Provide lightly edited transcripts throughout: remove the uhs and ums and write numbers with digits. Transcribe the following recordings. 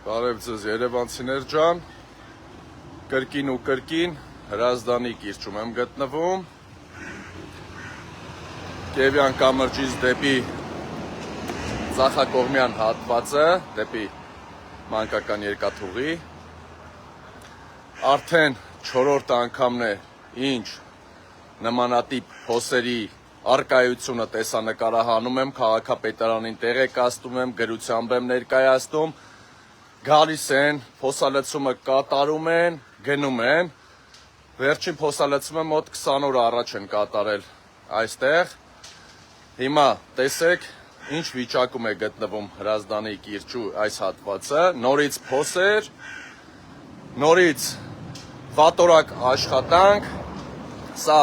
Բարև ձեզ երևանցիներ ջան, կրկին ու կրկին Հրազդանի կիրճում եմ գտնվում, Կևյան կամրջից դեպի Ձախակողմյան հատվածը, դեպի մանկական երկաթուղի, արդեն 4-րդ անգամն է, ինչ նմանատիպ հոսերի առկայությունը տեսանկարահանում եմ, քաղաքապետարանին տեղեկացնում եմ, գրությամբ եմ ներկայացնում, գալիս են, փոսալցումը կատարում են, գնում են, վերջին փոսալցումը մոտ 20 օր առաջ են կատարել այստեղ, հիմա տեսեք, ինչ վիճակում է գտնվում Հրազդանի կիրճու այս հատվածը, նորից փոսեր, նորից վատորակ աշխատանք, սա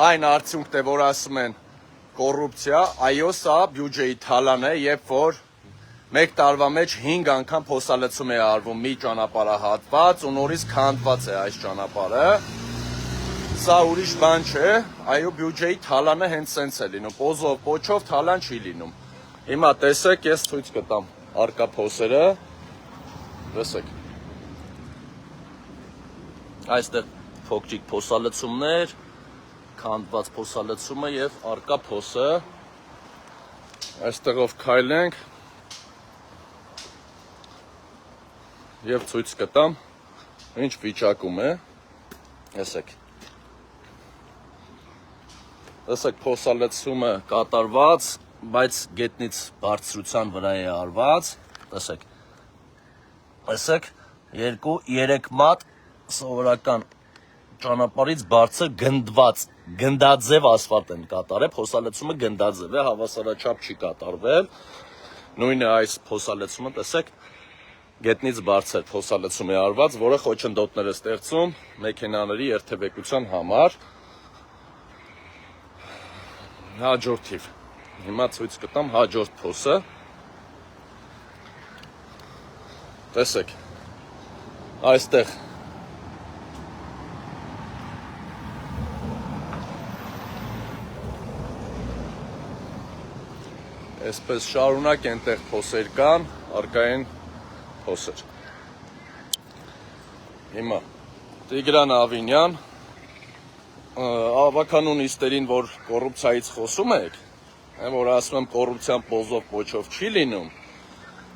այն արդյունքն է, որ ասում են կոռուպցիա, այո, սա բյուջեի թալան է, երբ որ մեկ տարվա մեջ 5 անգամ փոսալցում է արվում մի ճանապարհահատված ու նորից քանդված է այս ճանապարհը, սա ուրիշ բան չէ, այո բյուջեի թալանը հենց սենց է լինում, պոզով, պոչով թալան չի լինում, հիմա տեսեք, ես ցույց կտամ արկա փոսերը, տեսեք, այստեղ փոքրիկ փոսալցումներ, քանդված փոսալցումը եւ արկա փոսը, այստեղով քայլենք եւ ցույց կտամ ինչ վիճակում է, տեսեք փոսալցումը կատարված, բայց գետնից բարձրության վրա է արված, տեսեք 2-3 մատ սովորական ճանապարհից բարձր գնդաձև ասֆալտ են կատարել, փոսալցումը գնդաձև է, հավասարաչափ չի կատարվել, նույնը այս փոսալցումը, տեսեք, գետնից բարձր փոսալցում է արված, որը խոչընդոտներ է ստեղծում մեքենաների երթևեկության համար, հաջորդիվ, հիմա ցույց կտամ հաջորդ փոսը, տեսեք, այստեղ Այսպես շարունակ այնտեղ փոսեր կան, արկային փոսեր։ Հիմա Տիգրան Ավինյան, ավականու նիստերին, որ կոռուպցիայից խոսում եք, որ ասում եմ կոռուպցիան պոզով պոչով չի լինում,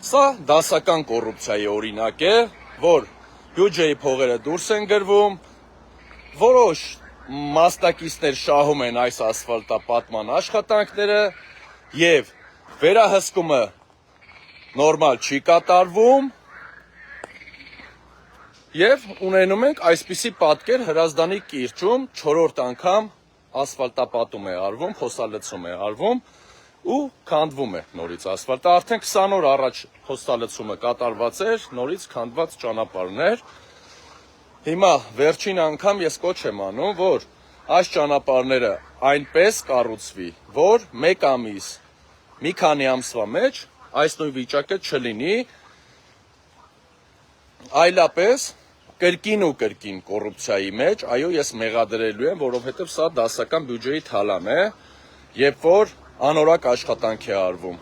սա դասական կոռուպցիայի օրինակ է, որ բյուջեի փողերը դուրս են գրվում, որոշ մասնակիցներ շահում են այս ասֆալտապատման աշխատանքները եւ վերահսկումը նորմալ չի կատարվում եւ ունենում ենք այսպիսի պատկեր Հրազդանի կիրճում 4-րդ անգամ ասֆալտապատում է արվում, փոսալցում է արվում ու քանդվում է նորից ասֆալտը, արդեն 20 օր առաջ փոսալցումը կատարված էր, նորից քանդված ճանապարհներ, հիմա վերջին անգամ ես կոչ եմ անում, որ այս ճանապարհները այնպես կառուցվի, որ 1 ամիս մի քանի ամսվա մեջ այս նույն վիճակը չլինի, այլապես կրկին ու կրկին կոռուպցիայի մեջ, այո ես մեղադրելու եմ, որովհետև սա դասական բյուջեի թալան է, երբ որ անորակ աշխատանք է արվում։